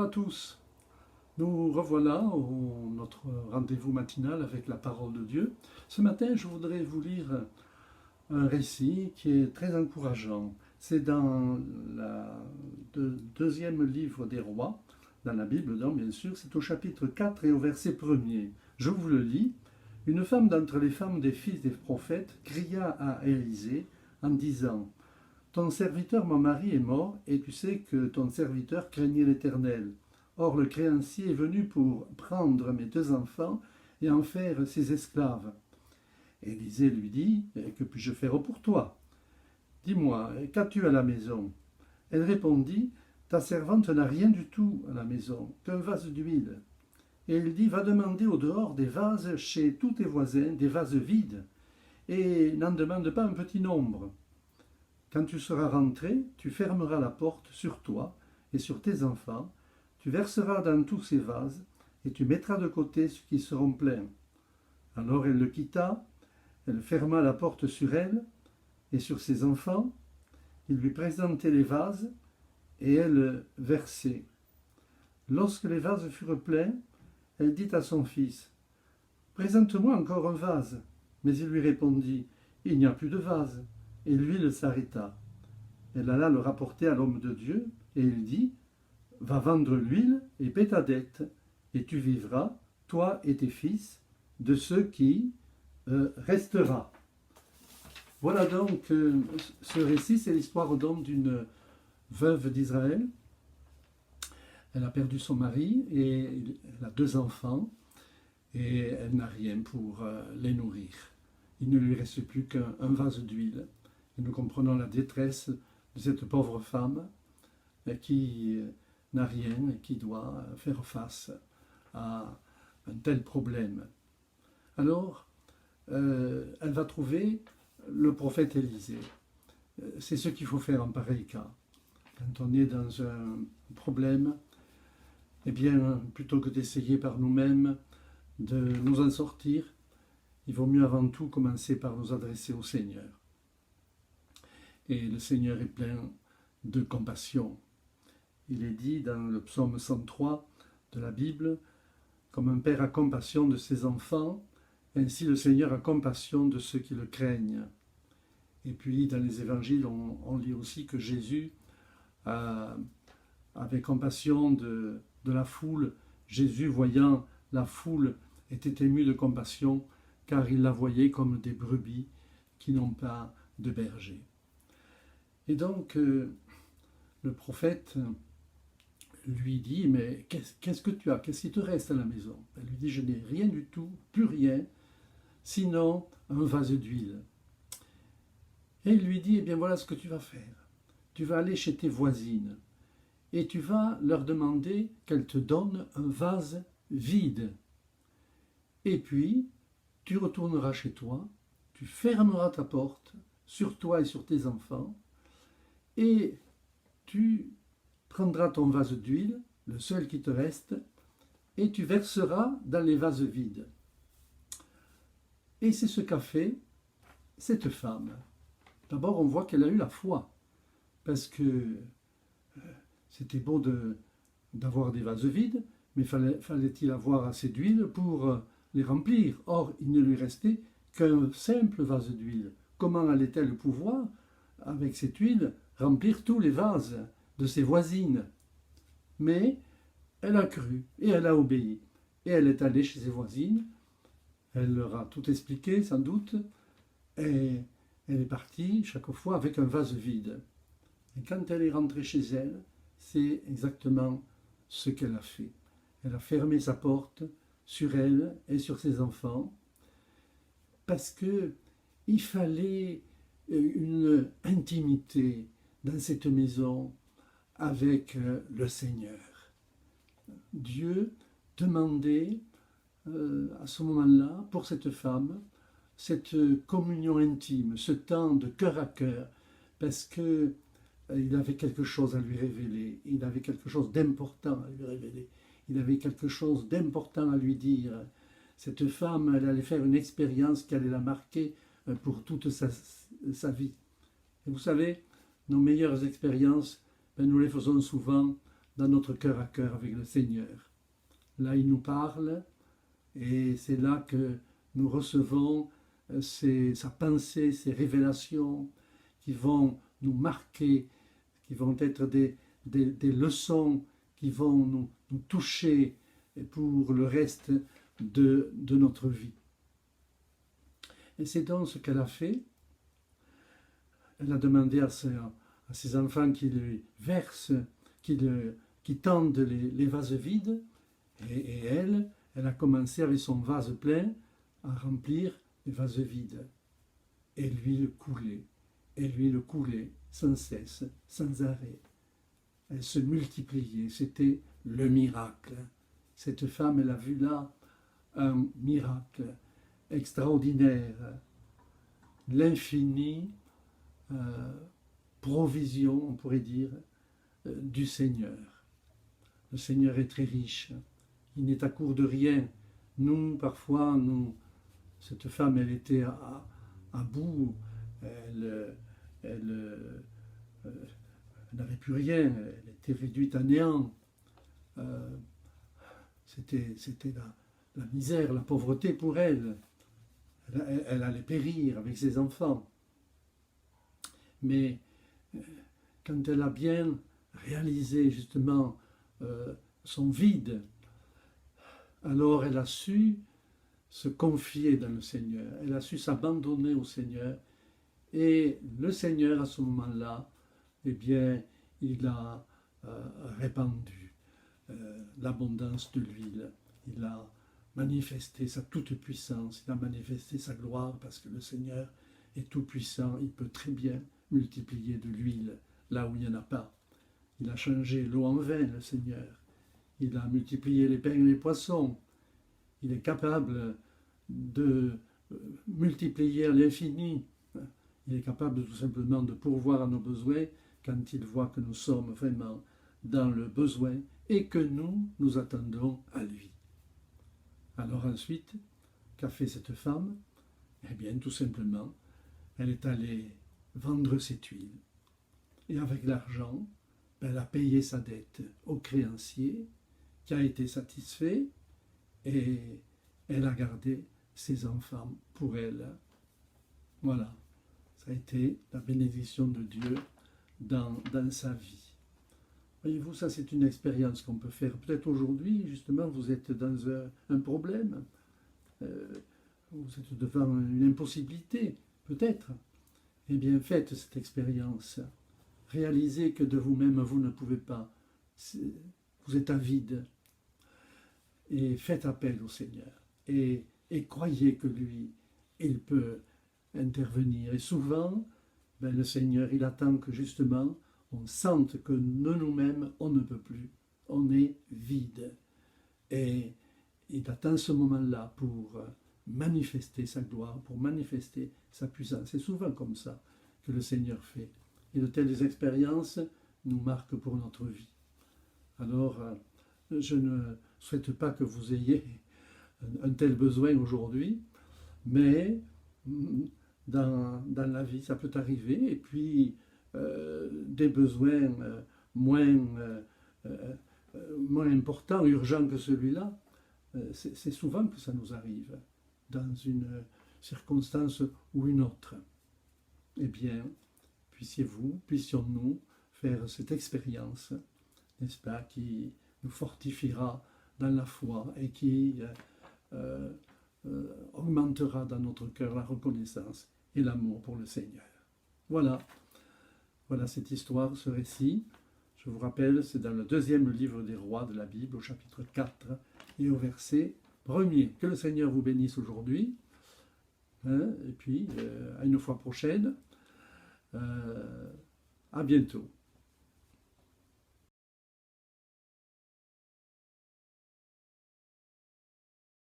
à tous. Nous revoilà au notre rendez-vous matinal avec la parole de Dieu. Ce matin, je voudrais vous lire un récit qui est très encourageant. C'est dans le deuxième livre des rois, dans la Bible, donc, bien sûr. C'est au chapitre 4 et au verset 1er. Je vous le lis. Une femme d'entre les femmes des fils des prophètes cria à Élisée en disant: ton serviteur, mon mari, est mort, et tu sais que ton serviteur craignait l'Éternel. Or le créancier est venu pour prendre mes 2 enfants et en faire ses esclaves. Élisée lui dit: que puis-je faire pour toi? Dis-moi, qu'as-tu à la maison? Elle répondit: ta servante n'a rien du tout à la maison, qu'un vase d'huile. Et il dit: va demander au dehors des vases chez tous tes voisins, des vases vides, et n'en demande pas un petit nombre. Quand tu seras rentré, tu fermeras la porte sur toi et sur tes enfants, tu verseras dans tous ces vases, et tu mettras de côté ceux qui seront pleins. Alors elle le quitta, elle ferma la porte sur elle et sur ses enfants, il lui présentait les vases, et elle versait. Lorsque les vases furent pleins, elle dit à son fils: présente-moi encore un vase. Mais il lui répondit: il n'y a plus de vase. Et l'huile s'arrêta. Elle alla le rapporter à l'homme de Dieu, et il dit: va vendre l'huile et paie ta dette, et tu vivras, toi et tes fils, de ce qui restera. Voilà donc ce récit, c'est l'histoire donc d'une veuve d'Israël. Elle a perdu son mari et elle a 2 enfants, et elle n'a rien pour les nourrir. Il ne lui reste plus qu'un vase d'huile. Et nous comprenons la détresse de cette pauvre femme qui n'a rien et qui doit faire face à un tel problème. Alors, elle va trouver le prophète Élisée. C'est ce qu'il faut faire en pareil cas. Quand on est dans un problème, eh bien, plutôt que d'essayer par nous-mêmes de nous en sortir, il vaut mieux avant tout commencer par nous adresser au Seigneur. Et le Seigneur est plein de compassion. Il est dit dans le psaume 103 de la Bible: comme un père a compassion de ses enfants, ainsi le Seigneur a compassion de ceux qui le craignent. Et puis dans les évangiles, on lit aussi que Jésus avait compassion de la foule. Jésus, voyant la foule, était ému de compassion, car il la voyait comme des brebis qui n'ont pas de berger. Et donc, le prophète lui dit: mais qu'est-ce que tu as? Qu'est-ce qui te reste à la maison? Elle lui dit: je n'ai rien du tout, plus rien, sinon un vase d'huile. Et il lui dit: eh bien voilà ce que tu vas faire. Tu vas aller chez tes voisines et tu vas leur demander qu'elles te donnent un vase vide. Et puis, tu retourneras chez toi, tu fermeras ta porte sur toi et sur tes enfants, et tu prendras ton vase d'huile, le seul qui te reste, et tu verseras dans les vases vides. Et c'est ce qu'a fait cette femme. D'abord, on voit qu'elle a eu la foi, parce que c'était beau d'avoir des vases vides, mais fallait-il avoir assez d'huile pour les remplir? Or, il ne lui restait qu'un simple vase d'huile. Comment allait-elle pouvoir, avec cette huile, remplir tous les vases de ses voisines? Mais elle a cru et elle a obéi. Et elle est allée chez ses voisines, elle leur a tout expliqué sans doute, et elle est partie chaque fois avec un vase vide. Et quand elle est rentrée chez elle, c'est exactement ce qu'elle a fait. Elle a fermé sa porte sur elle et sur ses enfants, parce qu'il fallait une intimité dans cette maison avec le Seigneur. Dieu demandait à ce moment-là, pour cette femme, cette communion intime, ce temps de cœur à cœur, parce que il avait quelque chose à lui révéler, il avait quelque chose d'important à lui révéler, il avait quelque chose d'important à lui dire. Cette femme, elle allait faire une expérience qui allait la marquer pour toute sa vie. Et vous savez, nos meilleures expériences, nous les faisons souvent dans notre cœur à cœur avec le Seigneur. Là, il nous parle et c'est là que nous recevons sa pensée, ses révélations qui vont nous marquer, qui vont être des leçons qui vont nous toucher pour le reste de notre vie. Et c'est donc ce qu'elle a fait. Elle a demandé à ses enfants qui lui versent, qui tendent les vases vides, et elle a commencé avec son vase plein à remplir les vases vides. Et l'huile coulait sans cesse, sans arrêt. Elle se multipliait, c'était le miracle. Cette femme, elle a vu là un miracle extraordinaire, l'infinie provision, on pourrait dire, du Seigneur. Le Seigneur est très riche, il n'est à court de rien. Nous, parfois, cette femme, elle était à bout, elle n'avait plus rien, elle était réduite à néant. C'était la misère, la pauvreté pour elle. Elle allait périr avec ses enfants. Mais quand elle a bien réalisé justement son vide, alors elle a su se confier dans le Seigneur, elle a su s'abandonner au Seigneur, et le Seigneur à ce moment-là, eh bien, il a répandu l'abondance de l'huile, il a manifesté sa toute-puissance, il a manifesté sa gloire, parce que le Seigneur est tout-puissant, il peut très bien multiplier de l'huile là où il n'y en a pas. Il a changé l'eau en vin, le Seigneur. Il a multiplié les pains et les poissons. Il est capable de multiplier à l'infini. Il est capable tout simplement de pourvoir à nos besoins quand il voit que nous sommes vraiment dans le besoin et que nous attendons à lui. Alors ensuite, qu'a fait cette femme? Eh bien, tout simplement, elle est allée vendre cette huile. Et avec l'argent, elle a payé sa dette au créancier, qui a été satisfait, et elle a gardé ses enfants pour elle. Voilà, ça a été la bénédiction de Dieu dans sa vie. Voyez-vous, ça c'est une expérience qu'on peut faire. Peut-être aujourd'hui, justement, vous êtes dans un problème, vous êtes devant une impossibilité, peut-être. Eh bien, faites cette expérience. Réalisez que de vous-même, vous ne pouvez pas. Vous êtes à vide. Et faites appel au Seigneur. Et croyez que lui, il peut intervenir. Et souvent, le Seigneur, il attend que justement, on sente que de nous-mêmes, on ne peut plus. On est vide. Et il attend ce moment-là pour manifester sa gloire, pour manifester sa puissance. C'est souvent comme ça que le Seigneur fait. Et de telles expériences nous marquent pour notre vie. Alors, je ne souhaite pas que vous ayez un tel besoin aujourd'hui, mais dans la vie, ça peut arriver. Et puis, des besoins moins importants, urgents que celui-là, c'est souvent que ça nous arrive, dans une circonstance ou une autre. Eh bien, puissions-nous faire cette expérience, n'est-ce pas, qui nous fortifiera dans la foi et qui augmentera dans notre cœur la reconnaissance et l'amour pour le Seigneur. Voilà cette histoire, ce récit. Je vous rappelle, c'est dans le 2e livre des rois de la Bible, au chapitre 4 et au verset 1er. Que le Seigneur vous bénisse aujourd'hui, et puis à une fois prochaine. À bientôt.